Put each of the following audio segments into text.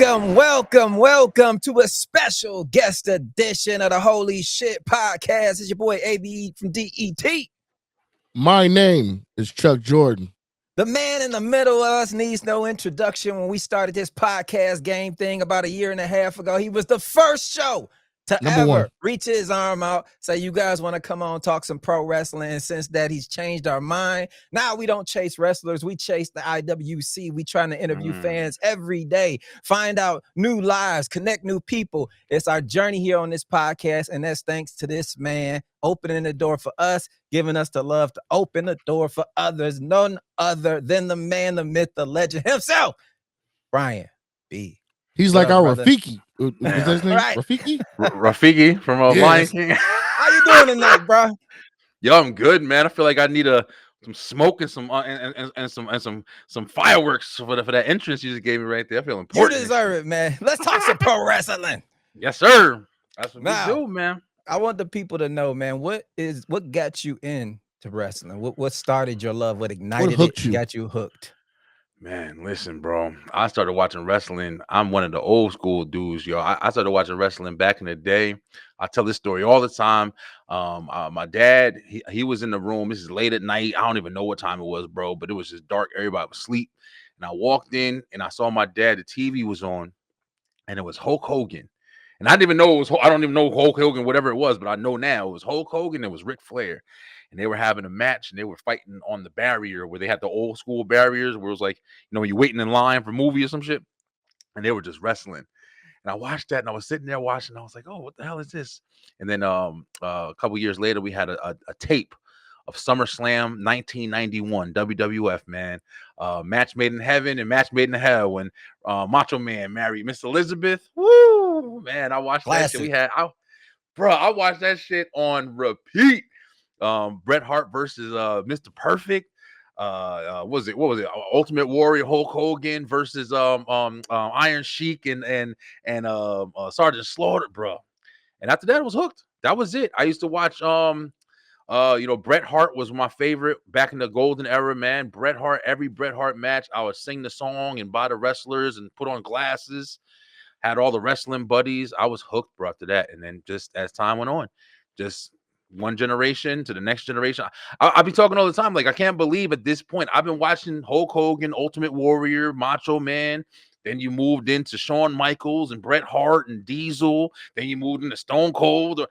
Welcome to a special guest edition of the Holy Shhh Podcast. It's your boy ABE from DET. My name is Chuck Jordan. The man in the middle of us needs no introduction. When we started this podcast game thing about a year and a half ago, he was the first show to ever reach his arm out, say, you guys want to come on, talk some pro wrestling. And since that, he's changed our mind. Now we don't chase wrestlers. We chase the IWC. We trying to interview fans every day, find out new lives, connect new people. It's our journey here on this podcast. And that's thanks to this man opening the door for us, giving us the love to open the door for others. None other than the man, the myth, the legend himself, Brian B. He's like our Rafiki. Is that his name? Right. Rafiki? Rafiki from Lion King. How you doing tonight, bro? Yo, I'm good, man. I feel like I need some smoke and some some fireworks for that entrance you just gave me right there. I feel important. You deserve it, man. Let's talk some pro wrestling. Yes, sir. That's what we do, man. I want the people to know, man, what got you into wrestling? What started your love? What ignited it? Got you hooked? Man, listen, bro. I started watching wrestling. I'm one of the old school dudes, yo. I started watching wrestling back in the day. I tell this story all the time. My dad, he was in the room. This is late at night. I don't even know what time it was, bro, but it was just dark. Everybody was asleep. And I walked in and I saw my dad. The TV was on, and it was Hulk Hogan. And I didn't even know it was. I don't even know Hulk Hogan, whatever it was, but I know now it was Hulk Hogan. It was Ric Flair. And they were having a match and they were fighting on the barrier where they had the old school barriers where it was like, you know, you're waiting in line for a movie or some shit. And they were just wrestling. And I watched that and I was sitting there watching. I was like, oh, what the hell is this? And then a couple years later, we had a tape of SummerSlam 1991 WWF, man. Match made in heaven and match made in hell when Macho Man married Miss Elizabeth. Woo, man, I watched that shit. I watched that shit on repeat. Bret Hart versus Mr. Perfect. What was it? Ultimate Warrior Hulk Hogan versus Iron Sheik and Sergeant Slaughter, bro. And after that, I was hooked. That was it. I used to watch Bret Hart was my favorite back in the golden era, man. Bret Hart, every Bret Hart match, I would sing the song and buy the wrestlers and put on glasses. Had all the wrestling buddies. I was hooked, bro, after that. And then just as time went on, just one generation to the next generation. I'll be talking all the time. Like, I can't believe at this point, I've been watching Hulk Hogan, Ultimate Warrior, Macho Man. Then you moved into Shawn Michaels and Bret Hart and Diesel. Then you moved into Stone Cold.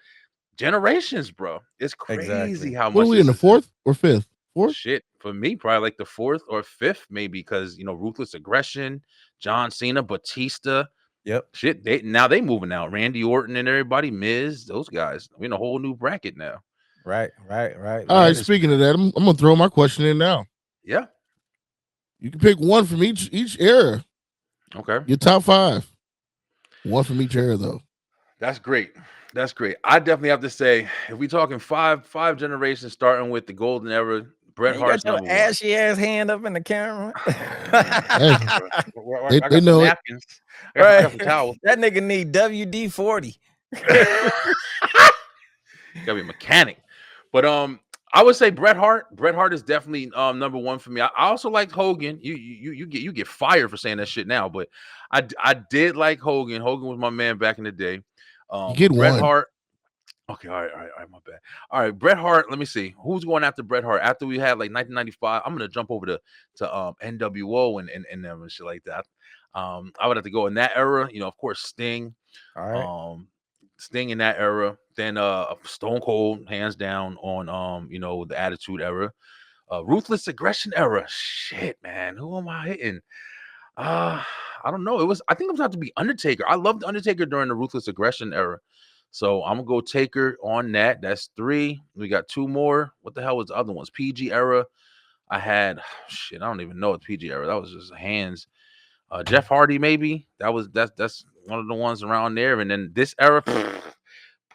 Generations, bro. It's crazy how much. What are we in, the fourth or fifth? Fourth? Shit, for me, probably like the fourth or fifth, maybe, because, you know, Ruthless Aggression, John Cena, Batista. Yep. Shit, they moving out. Randy Orton and everybody, Miz, those guys. We're in a whole new bracket now. Right. All right, speaking of that, I'm gonna throw my question in now. Yeah. You can pick one from each era. Okay. Your top five. One from each era, though. That's great. I definitely have to say, if we talking five generations, starting with the golden era, Bret Hart's number one. Ashy ass hand up in the camera. They know it. Napkins. I got some towels. That nigga need WD-40. Gotta be a mechanic. But I would say Bret Hart. Bret Hart is definitely number one for me. I also liked Hogan. You get fired for saying that shit now, but I did like Hogan. Hogan was my man back in the day. You get Bret one. Hart. Okay, all right, my bad. All right, Bret Hart. Let me see who's going after Bret Hart. After we had like 1995, I'm gonna jump over to NWO and them and shit like that. I would have to go in that era. You know, of course, Sting. All right. Sting in that era. Then Stone Cold, hands down on the Attitude Era. Ruthless Aggression Era. Shit, man, who am I hitting? I don't know. I think it was have to be Undertaker. I loved Undertaker during the Ruthless Aggression Era. So I'm gonna go Taker on that. That's 3. We got 2 more. What the hell was the other ones? PG Era. I had I don't even know it's PG Era. That was just hands. Jeff Hardy, maybe. That's one of the ones around there. And then this era,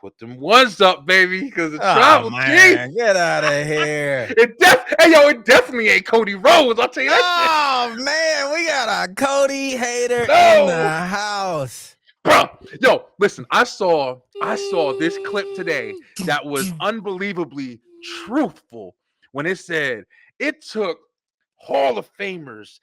put them ones up, baby, because the Tribal Chief. Get out of here. It definitely ain't Cody Rhodes. I'll tell you that. Oh man, we got a Cody hater in the house. Bro, yo, listen, I saw this clip today that was unbelievably truthful when it said it took Hall of Famers,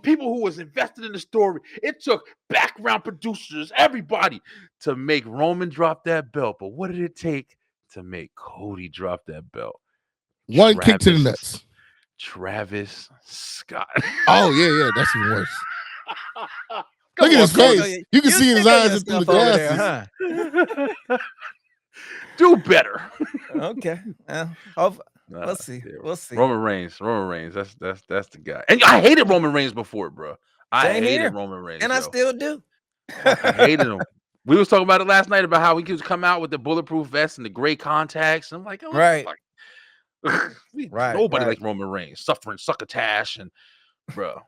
people who was invested in the story. It took background producers, everybody, to make Roman drop that belt. But what did it take to make Cody drop that belt? One kick to the nuts. Travis Scott. Oh yeah, that's even worse. Look at his face. You can see his eyes through the glasses. There, huh? Do better. Okay. We'll see. We'll see. Roman Reigns. That's the guy. And I hated Roman Reigns before, bro. I hated Roman Reigns, and I still do. I hated him. We was talking about it last night about how he could come out with the bulletproof vest and the gray contacts. I'm like, oh, right. Nobody liked Roman Reigns, suffering succotash, and bro,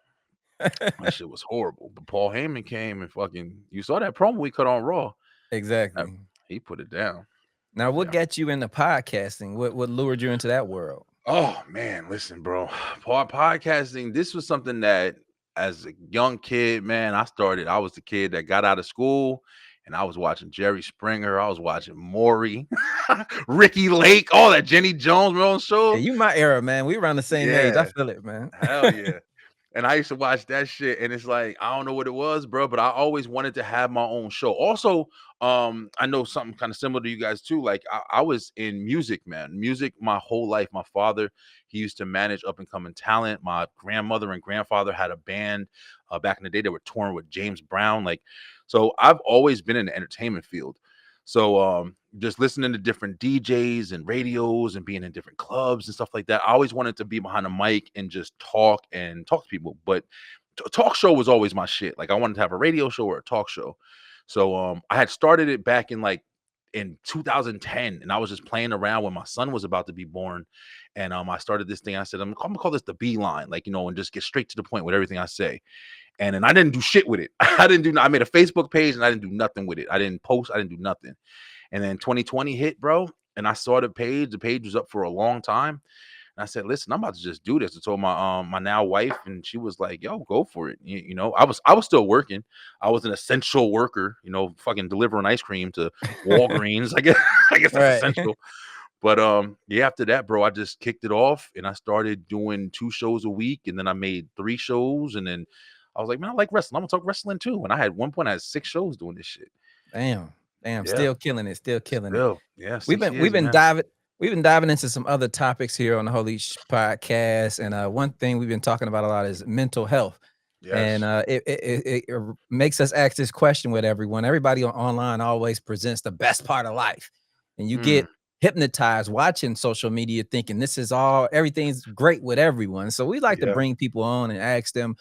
that shit was horrible. But Paul Heyman came and you saw that promo we cut on Raw. Exactly. He put it down. Now, what got you into podcasting? What lured you into that world? Oh man, listen, bro. Podcasting, this was something that as a young kid, man, I was the kid that got out of school and I was watching Jerry Springer. I was watching Maury, Ricky Lake, all that Jenny Jones on show. Yeah, you my era, man. We around the same age. I feel it, man. Hell yeah. And I used to watch that shit, and it's like, I don't know what it was, bro, but I always wanted to have my own show. Also, I know something kind of similar to you guys too. Like I was in music, man. Music my whole life. My father, he used to manage up and coming talent. My grandmother and grandfather had a band back in the day. They were touring with James Brown. So I've always been in the entertainment field. So just listening to different DJs and radios and being in different clubs and stuff like that. I always wanted to be behind a mic and just talk to people. But talk show was always my shit. Like I wanted to have a radio show or a talk show. So I had started it back in 2010, and I was just playing around when my son was about to be born. And I started this thing. I said, I'm gonna call this the B line, and just get straight to the point with everything I say. And then I didn't do shit with it. I made a Facebook page and I didn't do nothing with it. I didn't post. I didn't do nothing. And then 2020 hit, bro. And I saw the page. The page was up for a long time. And I said, listen, I'm about to just do this. I told my now wife, and she was like, yo, go for it. I was still working. I was an essential worker, fucking delivering ice cream to Walgreens. I guess that's essential. But after that, bro, I just kicked it off and I started doing 2 shows a week. And then I made 3 shows. And then I was like, man, I like wrestling. I'm gonna talk wrestling too. And I had 6 shows doing this shit. Damn. Yeah. Still killing it. Yeah. We've been diving into some other topics here on the Holy Shhh Podcast. And one thing we've been talking about a lot is mental health. Yes. And it makes us ask this question with everyone. Everybody online always presents the best part of life. And you get hypnotized watching social media thinking everything's great with everyone. So we like to bring people on and ask them,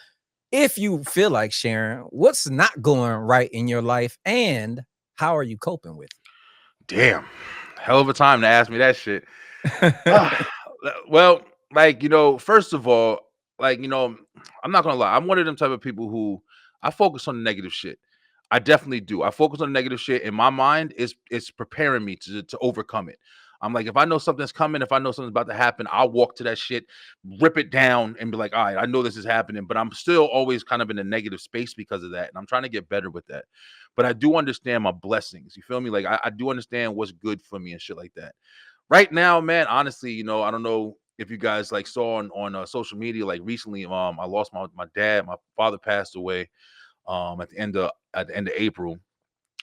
if you feel like sharing, what's not going right in your life and how are you coping with it? Damn, hell of a time to ask me that shit. Well, first of all, I'm not gonna lie. I'm one of them type of people who I focus on the negative shit. I definitely do. I focus on the negative shit in my mind. It's preparing me to overcome it. I'm like, if I know something's coming, if I know something's about to happen, I'll walk to that shit, rip it down, and be like, all right, I know this is happening, but I'm still always kind of in a negative space because of that. And I'm trying to get better with that. But I do understand my blessings. You feel me? Like I do understand what's good for me and shit like that. Right now, man, honestly, I don't know if you guys saw on social media, recently, I lost my dad. My father passed away at the end of April.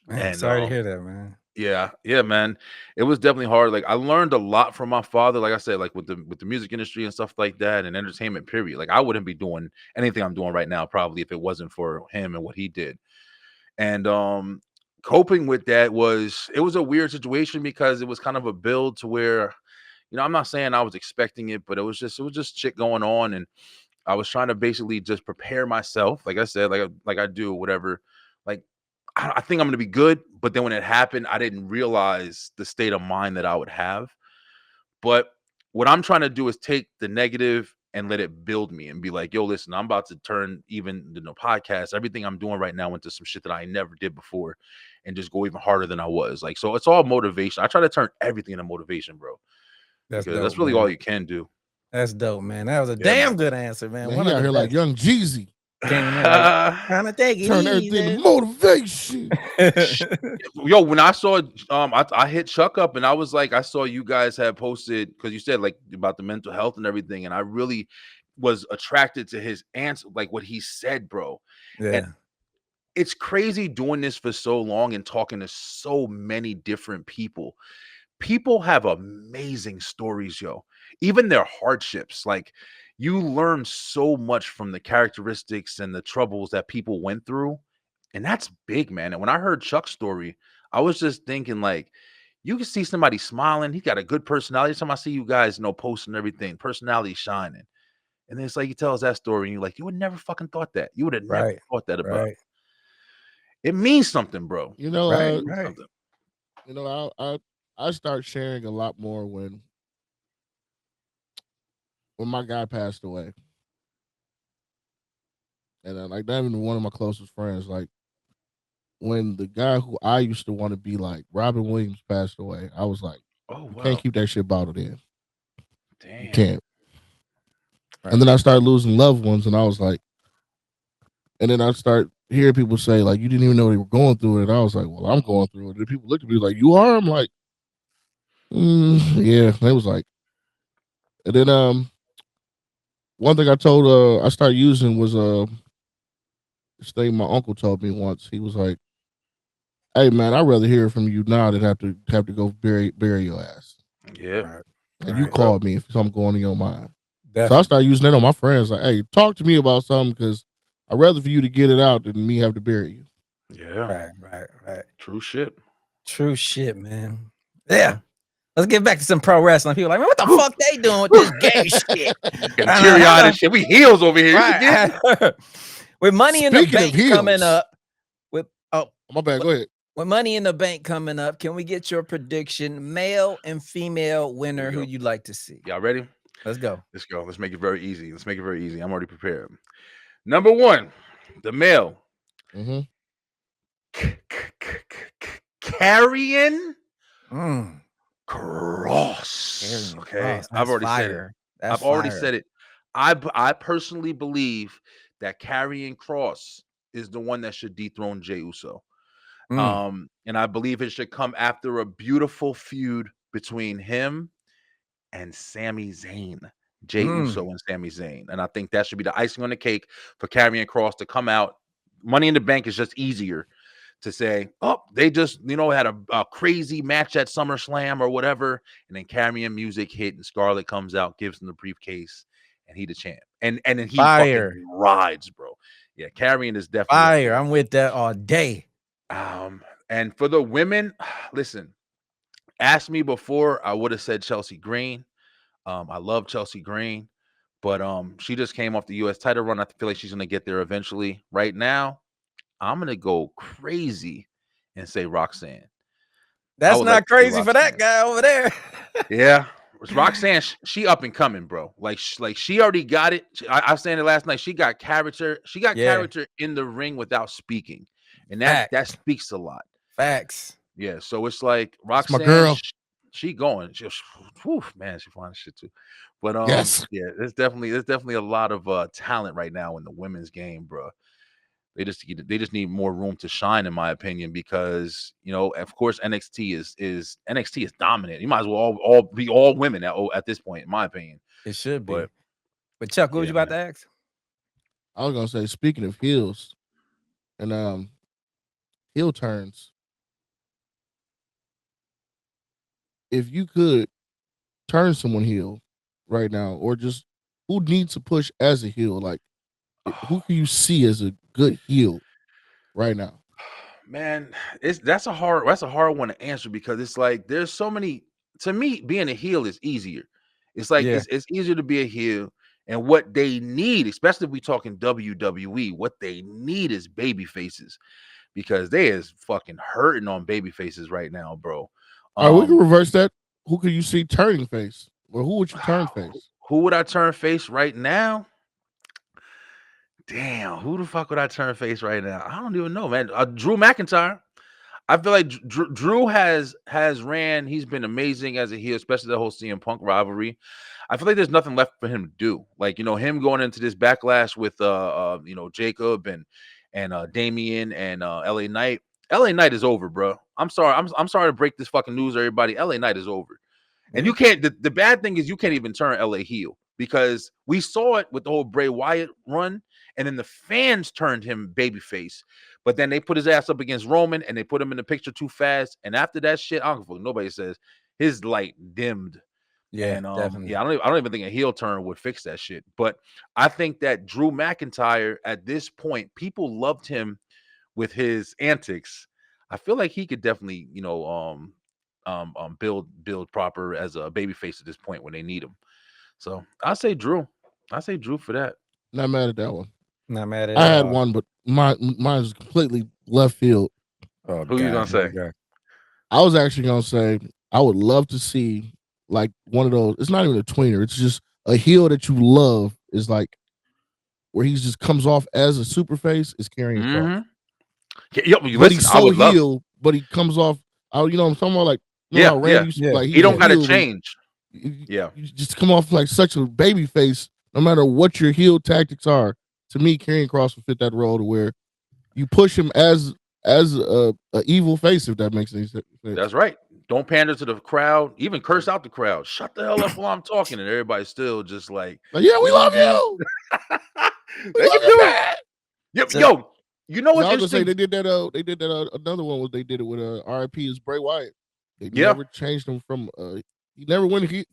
Man, sorry to hear that, man. Yeah, man. It was definitely hard. I learned a lot from my father, like I said, with the music industry and stuff like that, and entertainment, period. I wouldn't be doing anything I'm doing right now, probably, if it wasn't for him and what he did. And coping with that was a weird situation because it was kind of a build to where, I'm not saying I was expecting it, but it was just shit going on. And I was trying to basically just prepare myself, like I said, like I do, whatever. I think I'm going to be good. But then when it happened, I didn't realize the state of mind that I would have. But what I'm trying to do is take the negative and let it build me and be like, yo, listen, I'm about to turn even the podcast, everything I'm doing right now into some shit that I never did before and just go even harder than I was. So it's all motivation. I try to turn everything into motivation, bro. That's really all you can do. That's dope, man. That was a damn good answer, man. He out here like Young Jeezy. Trying to take it turn everything to motivation. Yo, when I saw I hit Chuck up and I was like, I saw you guys had posted because you said about the mental health and everything, and I really was attracted to his answer, like what he said, bro. And Yeah. it's crazy doing this for so long and talking to so many different people. People have amazing stories, yo. Even their hardships. Like, you learn so much from the characteristics and the troubles that people went through. And that's big, man. And when I heard Chuck's story, I was just thinking, like, you can see somebody smiling. He got a good personality. Every time I see you guys, posting everything, personality shining. And then it's like he tells that story, and you're like, you would never fucking thought that. You would have never Right. thought that about. Right. It means something, bro. Right. It means Right. something. I start sharing a lot more when my guy passed away. And like, not even one of my closest friends, like, when the guy who I used to want to be like, Robin Williams, passed away, I was like, Oh, you wow. can't keep that shit bottled in. Damn. You can't. Right. And then I started losing loved ones, and I was like, and then I start hearing people say, like, you didn't even know they were going through it. And I was like, well, I'm going through it. And people looked at me like, you are? I'm like, yeah. And they was like, and then one thing I started using was this thing my uncle told me once. He was like, hey man, I'd rather hear from you now than have to go bury your ass. Yeah. Right. And you called me if something going in your mind. Definitely. So I started using that on my friends. Like, hey, talk to me about something, because I'd rather for you to get it out than me have to bury you. Yeah. Right. True shit. True shit, man. Yeah. Let's get back to some pro wrestling. People are like, man, what the fuck they doing with this gay shit? Getting teary-eyed and shit. We heels over here. Right. With Money in the Bank coming up. My bad. Go ahead. With Money in the Bank coming up, can we get your prediction, male and female winner, who you'd like to see? Y'all ready? Let's go. Let's make it very easy. I'm already prepared. Number 1, the male. Mm-hmm. Karrion Kross. Okay. I've already said it. Already said it. I personally believe that Karrion Kross is the one that should dethrone Jey Uso. And I believe it should come after a beautiful feud between him and Sami Zayn. Jey Uso and Sami Zayn. And I think that should be the icing on the cake for Karrion Kross to come out. Money in the Bank is just easier to say, oh, they just, had a crazy match at SummerSlam or whatever. And then Karrion music hit and Scarlett comes out, gives him the briefcase, and he the champ. And then he fucking rides, bro. Yeah, Karrion is definitely fire. I'm with that all day. And for the women, listen, ask me before, I would have said Chelsea Green. I love Chelsea Green, but she just came off the U.S. title run. I feel like she's gonna get there eventually. Right now, I'm gonna go crazy and say Roxanne. That's not crazy for that guy over there. Yeah, Roxanne, she up and coming, bro. Like she already got it. I was saying it last night. She got character. She got character in the ring without speaking, and that speaks a lot. Facts. Yeah, so it's like Roxanne, my girl. She going. Man, she fine shit too. But yes. Yeah, there's definitely a lot of talent right now in the women's game, bro. They just need more room to shine, in my opinion, because of course, NXT is dominant. You might as well all be all women at this point, in my opinion. It should be. But Chuck, what was you about to ask? I was gonna say, speaking of heels and heel turns, if you could turn someone heel right now, or just who needs to push as a heel, like who can you see as a good heel right now? Man, that's a hard one to answer, because it's like there's so many. To me, being a heel is easier. It's like it's easier to be a heel, and what they need, especially if we talking WWE, what they need is baby faces, because they is fucking hurting on baby faces right now, bro. All right, we can reverse that. Who could you see turning face? Or who would you turn face? Who would I turn face right now? Damn, who the fuck would I turn face right now? I don't even know, man. Drew McIntyre. I feel like Drew has ran. He's been amazing as a heel, especially the whole CM Punk rivalry. I feel like there's nothing left for him to do. Like, him going into this backlash with Jacob and Damian and LA Knight. LA Knight is over, bro. I'm sorry. I'm sorry to break this fucking news, everybody. LA Knight is over. And you can't. The bad thing is you can't even turn LA heel. because we saw it with the whole Bray Wyatt run, and then the fans turned him babyface. But then they put his ass up against Roman, and they put him in the picture too fast. And after that shit, I don't give a fuck, nobody says his light dimmed. Yeah, And definitely. yeah, I don't even think a heel turn would fix that shit. But I think that Drew McIntyre at this point, people loved him with his antics. I feel like he could definitely, build proper as a babyface at this point when they need him. So I say Drew. I say Drew for that. Not mad at that one. Not mad at I it had all. one, but mine's completely left field. Oh Who you gonna God, here we say? go. I was actually gonna say I would love to see like one of those. It's not even a tweener. It's just a heel that you love. Is like where he just comes off as a super face. Is Karrion Cross, Mm-hmm. Yep. but Listen, he's I so would love. heel, but he comes off. You know what I'm talking about? Like you know Yeah, how yeah. Randy used to, Yeah. like he He was don't a got to heel, but change. Yeah, you just come off like such a baby face. No matter what your heel tactics are, to me, Karrion Cross would fit that role to where you push him as a evil face, if that makes any sense. that's right. Don't pander to the crowd. Even curse out the crowd. Shut the hell up while I'm talking, and everybody's still just like, Like, yeah, we we love love you. you. We They love can you, do it. man. Yep. So Yo, you know 'Cause what's I was gonna say interesting? they did that. They did that. Another one was they did it with RIP is Bray Wyatt. They Yeah, never changed him from. He never went he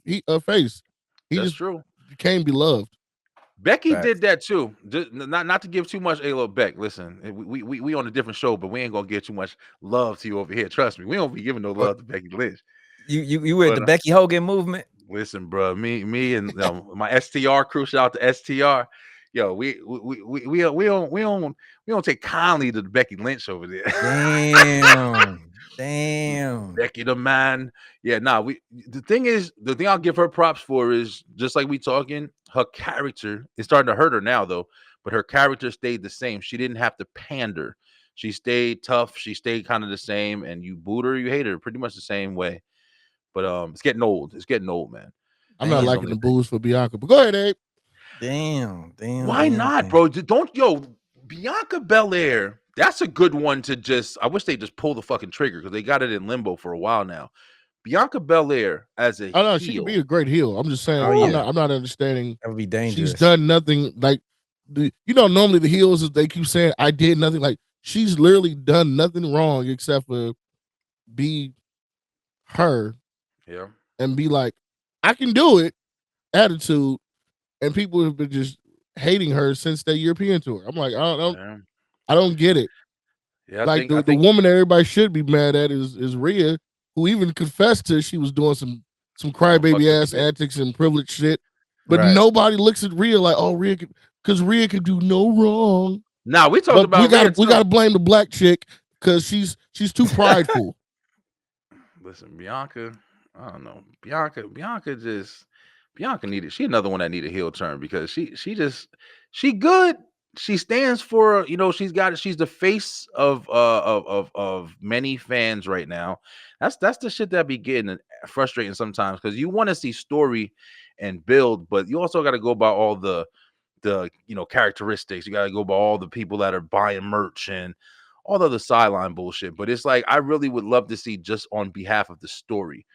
face. He that's just true. became beloved. Becky facts. did that too. Just, not to give too much Alo Beck. Listen, we on a different show, but we ain't gonna give too much love to you over here. Trust me, we don't be giving no What love to Becky Lynch. you with the But Becky Hogan movement? listen, bro, me and my STR crew. Shout out to STR. Yo, we don't take kindly to the Becky Lynch over there. Damn. Damn. Becky the man. Yeah, nah, the thing I'll give her props for is just like we talking, her character is starting to hurt her now though, but her character stayed the same. She didn't have to pander. She stayed tough, she stayed kind of the same, and you boot her, you hate her pretty much the same way. But it's getting old. It's getting old, man. I'm not That's the Damn. liking only the thing. booze for Bianca, but go ahead, Abe. Damn. Damn. Why Damn. not, Damn. bro? Don't Bianca Belair. That's a good one to just. I wish they just pull the fucking trigger because they got it in limbo for a while now. Bianca Belair as a I know she could be heel. a great heel. I'm just Oh saying yeah. I'm not understanding. That would be She's dangerous. done nothing. Like normally the heels is they keep saying I did nothing. Like she's literally done nothing wrong except for be her Yeah. and be like, I can do it attitude. And people have been just hating her since that European tour. I'm like, Yeah. I don't get it. Yeah. Like I the think. woman that everybody should be mad at is Rhea, who even confessed to she was doing some Some crybaby fucking ass shit. antics and privileged shit. But Right. nobody looks at Rhea like, oh, because Rhea can do no wrong. Now we talked But about Rhea we too. gotta blame the black chick because she's too prideful. Listen, Bianca. I don't know. Bianca needed. She another one that need a heel turn because she good. She stands for she's the face of many fans right now. That's the shit that be getting frustrating sometimes because you want to see story and build, but you also got to go by all the characteristics. You got to go by all the people that are buying merch and all the other sideline bullshit. But it's like I really would love to see just on behalf of the story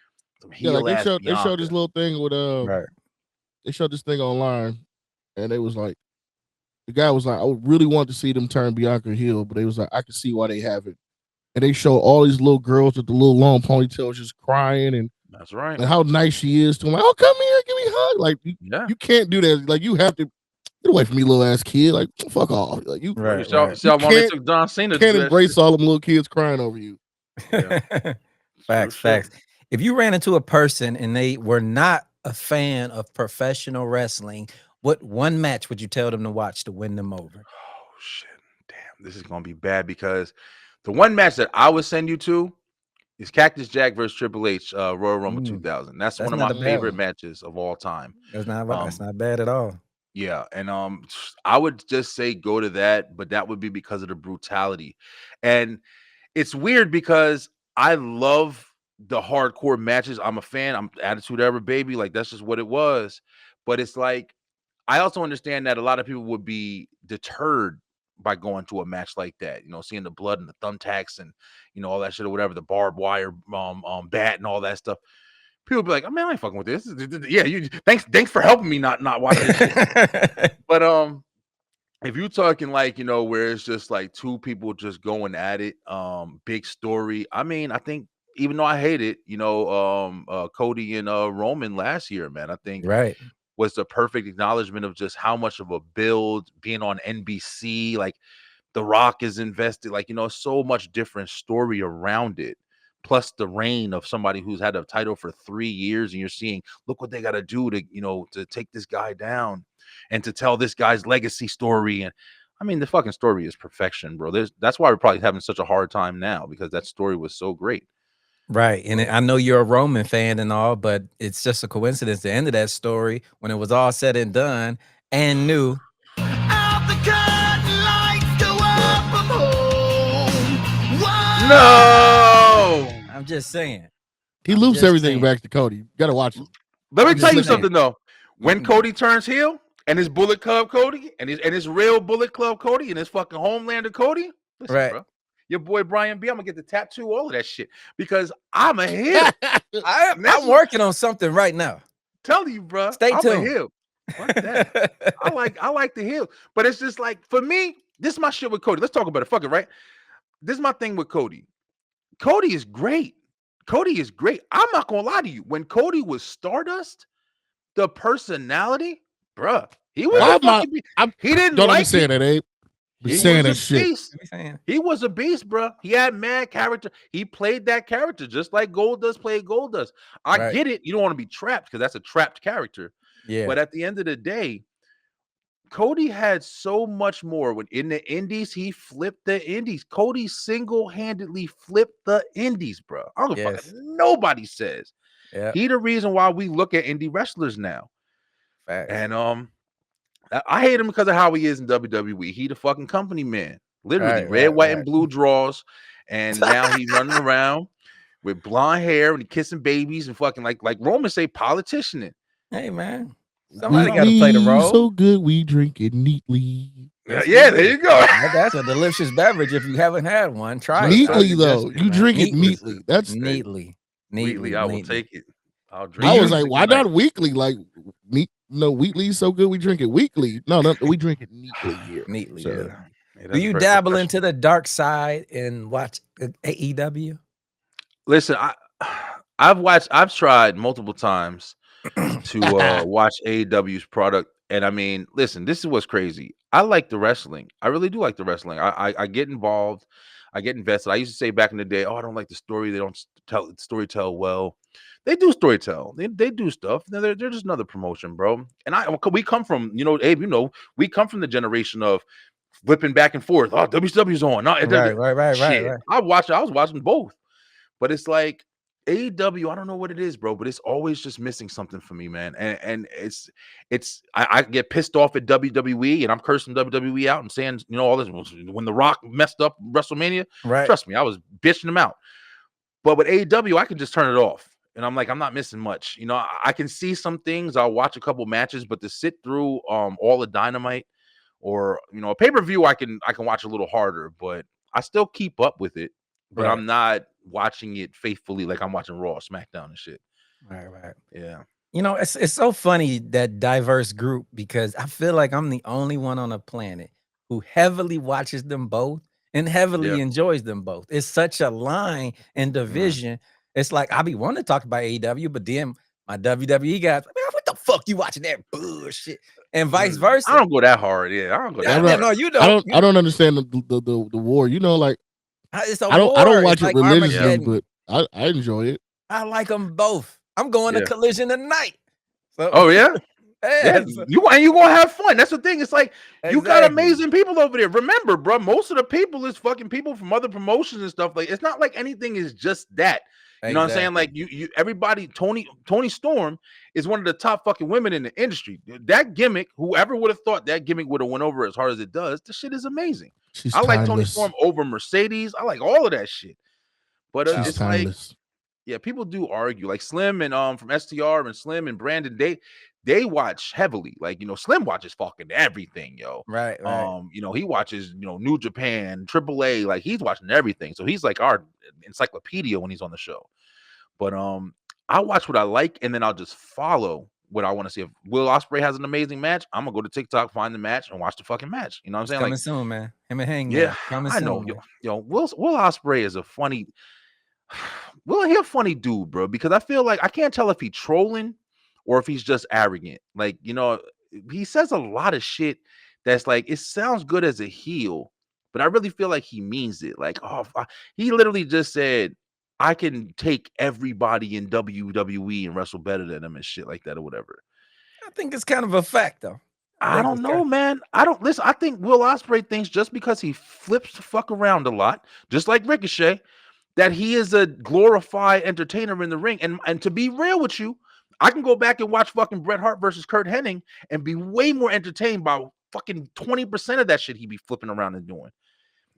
some Yeah, like heel ass they showed this Bianca. little thing with Right. they showed this thing online and they was like the guy was like, I would really want to see them turn Bianca heel, but they was like, I can see why they haven't. And they show all these little girls with the little long ponytails just crying That's right. and how nice she is to them. Like, oh, come here, give me a hug. Like Yeah. you can't do that. Like you have to get away from me, little ass kid. Like fuck off. Like you Bro, you Right. saw, Right. see you how long they can't took John Cena to can't do that shit? embrace all them little kids crying over you. Yeah. Facts. True shit. Facts. If you ran into a person and they were not a fan of professional wrestling, what one match would you tell them to watch to win them over? Oh shit. Damn, this is gonna be bad because the one match that I would send you to is Cactus Jack versus Triple H, Royal Rumble 2000. That's one That's of not my a bad favorite one. matches of all time. That's Um, not bad at all. yeah, and I would just say go to that, but that would be because of the brutality. And it's weird because I love the hardcore matches. I'm a fan. I'm Attitude Era baby. Like that's just what it was. But it's like I also understand that a lot of people would be deterred by going to a match like that. Seeing the blood and the thumbtacks and all that shit or whatever, the barbed wire bat and all that stuff. People be like, "Oh man, I ain't fucking with this." Yeah, you thanks for helping me not watch this shit. But if you're talking like, where it's just like two people just going at it, big story. I mean, I think even though I hate it, Cody and Roman last year, man, I think Right. was the perfect acknowledgement of just how much of a build being on NBC, like The Rock is invested, like, so much different story around it. Plus the reign of somebody who's had a title for 3 years, and you're seeing, look what they got to do to, to take this guy down and to tell this guy's legacy story. And I mean, the fucking story is perfection, bro. That's why we're probably having such a hard time now, because that story was so great. Right. And I know you're a Roman fan and all, but it's just a coincidence. The end of that story, when it was all said and done and new. No, I'm just saying. He loops everything back to Cody. You gotta watch it. Let me tell you something though. When Cody turns heel and his Bullet Club Cody and his real Bullet Club Cody and his fucking Homelander Cody, listen, bro. Your boy Brian B, I'm gonna get the tattoo, all of that shit, because I'm a heel. I'm working on something right now. Tell you, bro. Stay tuned. I'm a heel. Fuck that. I like the heel, but it's just like, for me, this is my shit with Cody. Let's talk about it. Fuck it, right? This is my thing with Cody. Cody is great. Cody is great. I'm not gonna lie to you. When Cody was Stardust, the personality, bruh, he was he didn't don't like understand it, Abe. He saying was that a shit. beast. He was a beast, bro. He had mad character. He played that character just like Goldust played Goldust. I get it. You don't want to be trapped, because that's a trapped character. Yeah. But at the end of the day, Cody had so much more. When in the indies, he flipped the indies. Cody single-handedly flipped the indies, bro. I don't give a fuck if nobody says. Yeah. He the reason why we look at indie wrestlers now. Facts. And I hate him because of how he is in WWE. He the fucking company man. Literally, red, white, and blue draws. And now he's running around with blonde hair and kissing babies and fucking like Roman say, politicianing. Hey, man. Somebody got to play the role. So good, we drink it neatly. Yeah, there you go. That's a delicious beverage. If you haven't had one, try neatly, it. Though. You drink it neatly. That's neatly. I will take it. I'll drink I was like, why not weekly? Like, weekly is so good, we drink it weekly. No, we drink it neatly here. Neatly, so, yeah. Do you dabble into the dark side and watch AEW? Listen, I've tried multiple times to watch AEW's product, and I mean, listen, this is what's crazy. I like the wrestling. I really do like the wrestling. I get involved. I get invested. I used to say back in the day, I don't like the story. They don't tell well. They do storytell. They do stuff. They're just another promotion, bro. And we come from, Abe, we come from the generation of flipping back and forth. Oh, WCW's on. No, right. I was watching both. But it's like AEW, I don't know what it is, bro, but it's always just missing something for me, man. And I get pissed off at WWE, and I'm cursing WWE out and saying, all this. When The Rock messed up WrestleMania, trust me, I was bitching them out. But with AEW, I can just turn it off. And I'm like, I'm not missing much. I can see some things. I'll watch a couple matches, but to sit through all the Dynamite or a pay-per-view, I can watch a little harder, but I still keep up with it. But I'm not watching it faithfully like I'm watching Raw, SmackDown, and shit. Right. Yeah. It's so funny, that diverse group, because I feel like I'm the only one on the planet who heavily watches them both and heavily enjoys them both. It's such a line and division. It's like I be wanting to talk about AEW, but then my WWE guys, man, what the fuck you watching that bullshit? And vice versa. I don't go that hard. Yeah, I don't go that hard. No, you don't. I don't understand the war. Like it's a I don't watch it's it religiously, but I enjoy it. I like them both. I'm going to Collision tonight. So, oh yeah. Yeah, you gonna have fun. That's the thing. It's like you got amazing people over there. Remember, bro, most of the people is fucking people from other promotions and stuff. Like, it's not like anything is just that. You know what I'm saying? Like you everybody, Tony Storm is one of the top fucking women in the industry. That gimmick, whoever would have thought that gimmick would have went over as hard as it does, the shit is amazing. I like Tony Storm over Mercedes. I like all of that shit. But it's timeless. Like, people do argue. Like Slim and from STR and Slim and Brandon, they watch heavily. Like, Slim watches fucking everything, yo. Right. He watches, New Japan, AAA, like he's watching everything. So he's like our encyclopedia when he's on the show. But I watch what I like, and then I'll just follow what I want to see. If Will Ospreay has an amazing match, I'm gonna go to TikTok, find the match, and watch the fucking match. You know what I'm It's saying? coming Like, soon, man. Him and Hangman. yeah, Coming I know. soon, man. Will Ospreay is a funny. He a funny dude, bro. Because I feel like I can't tell if he's trolling or if he's just arrogant. Like, he says a lot of shit that's like, it sounds good as a heel, but I really feel like he means it. Like, he literally just said, I can take everybody in WWE and wrestle better than them and shit like that or whatever. I think it's kind of a fact, though. I don't know, man. I don't listen. I think Will Ospreay thinks just because he flips the fuck around a lot, just like Ricochet, that he is a glorified entertainer in the ring. And to be real with you, I can go back and watch fucking Bret Hart versus Kurt Hennig and be way more entertained by fucking 20% of that shit he be flipping around and doing.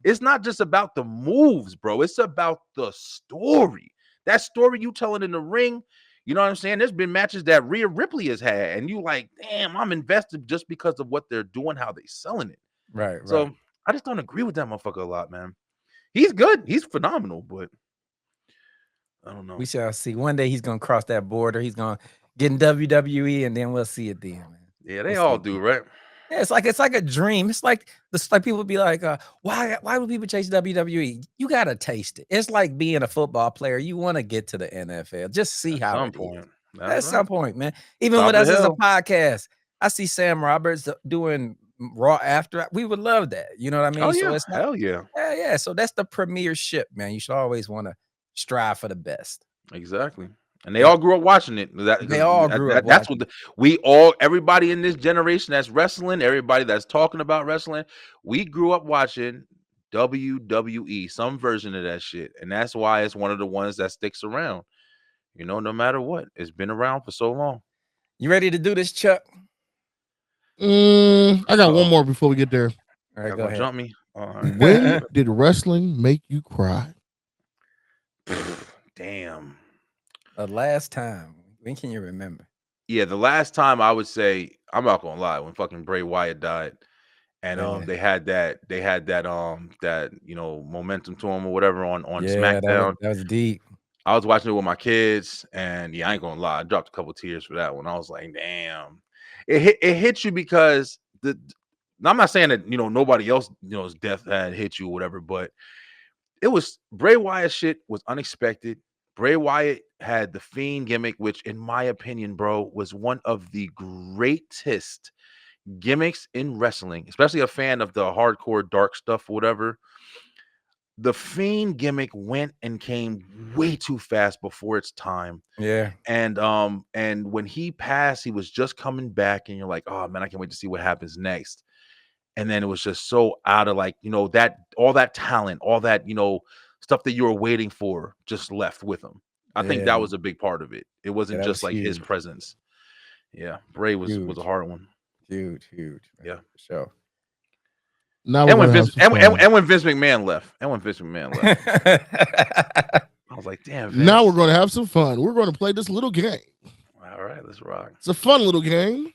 It's not just about the moves, bro. It's about the story. That story you telling in the ring, you know what I'm saying? There's been matches that Rhea Ripley has had, and you like, damn, I'm invested just because of what they're doing, how they selling it. Right. So I just don't agree with that motherfucker a lot, man. He's good. He's phenomenal, but I don't know. We shall see. One day he's gonna cross that border. He's gonna get in WWE, and then we'll see it then, man. Yeah, they all do, right? Yeah, it's like a dream. It's like people be like, why would people chase WWE? You gotta taste it. It's like being a football player. You want to get to the NFL. Just see how it is. At some point, man. Even with us as a podcast, I see Sam Roberts doing Raw after. We would love that. You know what I mean? Oh, so yeah. it's not, Hell yeah. Yeah. So that's the premiership, man. You should always want to strive for the best. Exactly. And they all grew up watching it. They all grew up. That's what everybody in this generation that's wrestling, everybody that's talking about wrestling, we grew up watching WWE, some version of that shit. And that's why it's one of the ones that sticks around. No matter what. It's been around for so long. You ready to do this, Chuck? I got one more before we get there. All right, go ahead. Jump me. All right. When did wrestling make you cry? Damn. The last time. When can you remember? Yeah, the last time I would say, I'm not gonna lie, when fucking Bray Wyatt died, and they had that momentum to him or whatever on SmackDown. That was deep. I was watching it with my kids, and I ain't gonna lie, I dropped a couple tears for that one. I was like, damn, it hit you because I'm not saying that nobody else's death had hit you or whatever, but it was Bray Wyatt shit was unexpected. Bray Wyatt had the Fiend gimmick, which in my opinion, bro, was one of the greatest gimmicks in wrestling, especially a fan of the hardcore dark stuff or whatever. The Fiend gimmick went and came way too fast before its time. Yeah. And when he passed, he was just coming back, and you're like, oh man, I can't wait to see what happens next. And then it was just so out of that all that talent, all that stuff that you were waiting for just left with him. I think that was a big part of it. It wasn't just like his presence. Yeah, Bray was a hard one. Huge. Yeah, for sure. Now and when Vince McMahon left, I was like, damn. Vince. Now we're going to have some fun. We're going to play this little game. All right, let's rock. It's a fun little game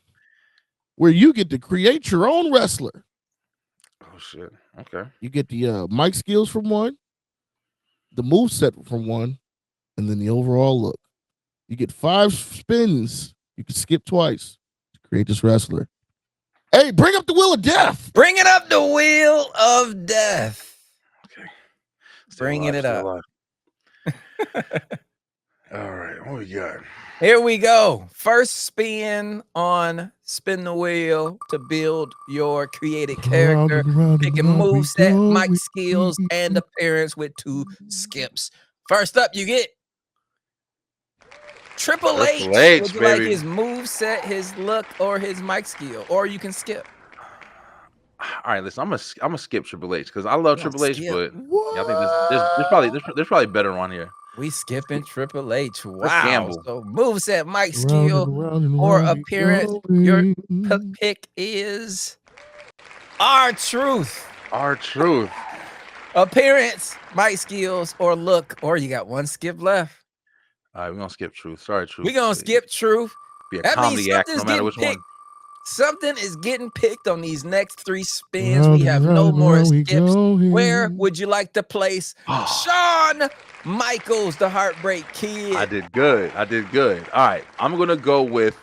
where you get to create your own wrestler. Oh shit. Okay. You get the mic skills from one, the move set from one, and then the overall look. You get 5 spins. You can skip twice to create this wrestler. Hey, bring up the Wheel of Death. Bring it up, the Wheel of Death. Okay. Bringing it up. All right, what we got? Here we go. First spin on Spin the Wheel to build your created character. Picking moveset, mic skills, and appearance with 2 skips. First up, you get Triple H. Would you like his moveset, his look, or his mic skill? Or you can skip. All right, listen, I'm gonna skip Triple H because I love Triple H, but I think there's probably better on here. We skipping Triple H. Wow. Let's gamble. So moveset, mic skill, or appearance. Your pick is R-Truth. R-Truth. Appearance, mic skills, or look, or you got 1 skip left. All right, we're gonna skip Truth. Sorry, Truth. We're gonna skip Truth. Be a comedy act no matter which one. Something is getting picked on these next 3 spins. We have no more skips. Where would you like to place Shawn Michaels, the Heartbreak Kid? I did good. All right, I'm gonna go with.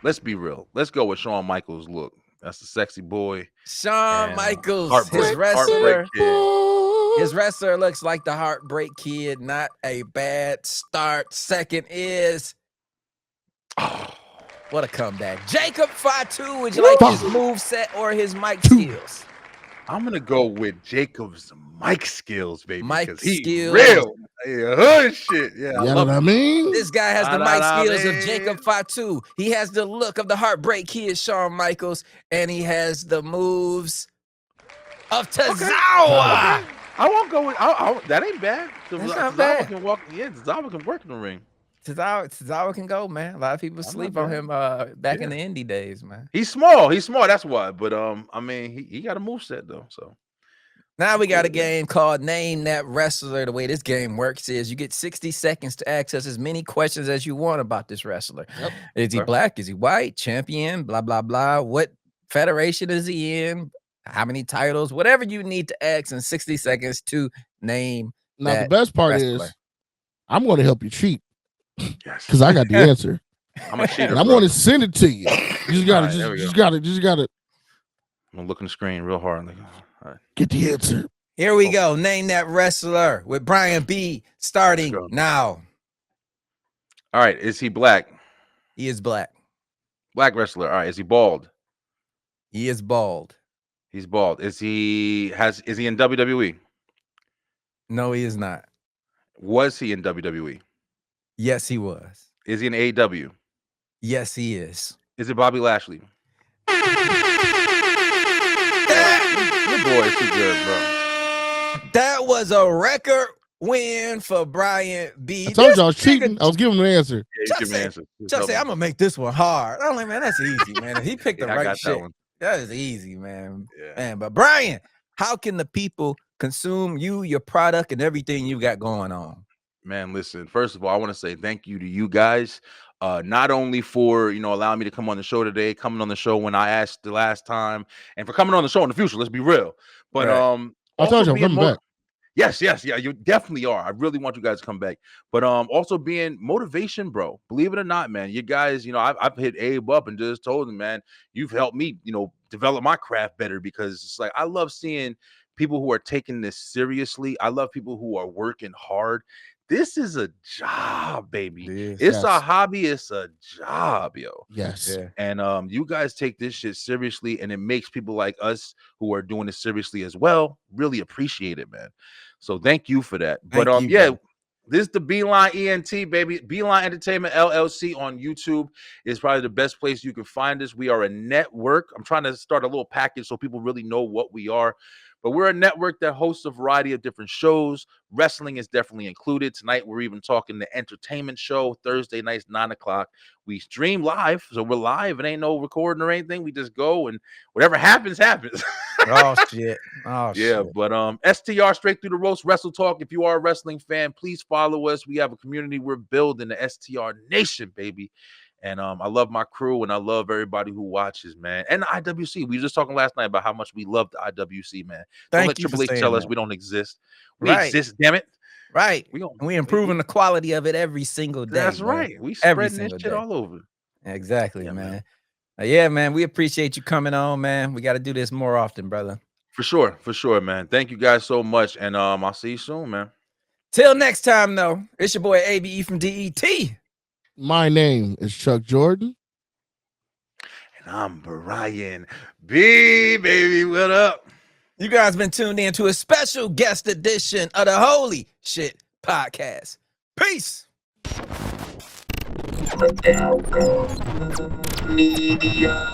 Let's be real. Let's go with Shawn Michaels. Look, that's the sexy boy. Shawn Michaels, Heartbreak Kid. Kid. His wrestler looks like the Heartbreak Kid. Not a bad start. Second is. What a comeback. Jacob Fatu, would you like his moveset or his mic skills? I'm gonna go with Jacob's mic skills, baby. Mic He's skills. real. Yeah, hood shit. Yeah, you know what I mean? This guy has the mic skills of Jacob Fatu. He has the look of the Heartbreak Kid, Shawn Michaels, and he has the moves of Tozawa. Okay. I won't go with that ain't bad. That's not bad. Tozawa can work in the ring. Tozawa can go, man. A lot of people sleep on him back in the indie days, man. He's small. That's why. But I mean, he got a moveset though. So now we got a game called Name That Wrestler. The way this game works is you get 60 seconds to ask us as many questions as you want about this wrestler. Yep. Is he black? Is he white? Champion? Blah, blah, blah. What federation is he in? How many titles? Whatever you need to ask in 60 seconds to name. Now, the best part wrestler. is I'm going to help you cheat. Yes. Because I got the answer. I'm a cheater. And I'm going to send it to you. You just got to, I'm gonna look in the screen real hard. Like, all right. Get the answer. Here we go. Name that wrestler with Brian B. starting now. All right. Is he black? He is black. Black wrestler. All right. Is he bald? He is bald. He's bald. Is he in WWE? No, he is not. Was he in WWE? Yes, he was. Is he in AEW? Yes, he is. Is it Bobby Lashley? Your boy is too good, bro. That was a record win for Brian B. I told you I was cheating. I was giving him an answer. Yeah, Chuck said, I'm going to make this one hard. I'm like, man, that's easy, man. If he picked the right shit, that is easy, man. Yeah. Man, but Brian, how can the people consume you, your product, and everything you got going on? Man, listen, first of all, I want to say thank you to you guys. Not only for, allowing me to come on the show today, coming on the show when I asked the last time, and for coming on the show in the future, let's be real. But I told you I'm coming back. Yes, yeah, you definitely are. I really want you guys to come back. But also being motivation, bro. Believe it or not, man. You guys, I've hit Abe up and just told him, man, you've helped me, develop my craft better, because it's like I love seeing people who are taking this seriously. I love people who are working hard. This is a job, baby. It's a hobby. It's a job, yo. Yes. Yeah. And you guys take this shit seriously, and it makes people like us who are doing it seriously as well really appreciate it, man. So thank you for that. But this is the Beeline ENT, baby. Beeline Entertainment LLC on YouTube is probably the best place you can find us. We are a network. I'm trying to start a little package so people really know what we are. But we're a network that hosts a variety of different shows. Wrestling is definitely included. Tonight, we're even talking the entertainment show. Thursday nights, 9 o'clock. We stream live, so we're live. It ain't no recording or anything. We just go, and whatever happens, happens. Oh, shit. Shit. But STR, Straight Through the Roast, Wrestle Talk. If you are a wrestling fan, please follow us. We have a community we're building, the STR Nation, baby. And I love my crew, and I love everybody who watches, man. And the IWC. We were just talking last night about how much we love the IWC, man. Don't let Triple H tell us we don't exist. We exist, damn it. Right. We improving the quality of it every single day. That's right. We spreading this shit all over. Exactly, man. Yeah, man. We appreciate you coming on, man. We got to do this more often, brother. For sure, man. Thank you guys so much. And I'll see you soon, man. Till next time, though. It's your boy ABE from DET. My name is Chuck Jordan. And I'm Brian B, baby. What up? You guys been tuned in to a special guest edition of the Holy Shhh Podcast. Peace. Media.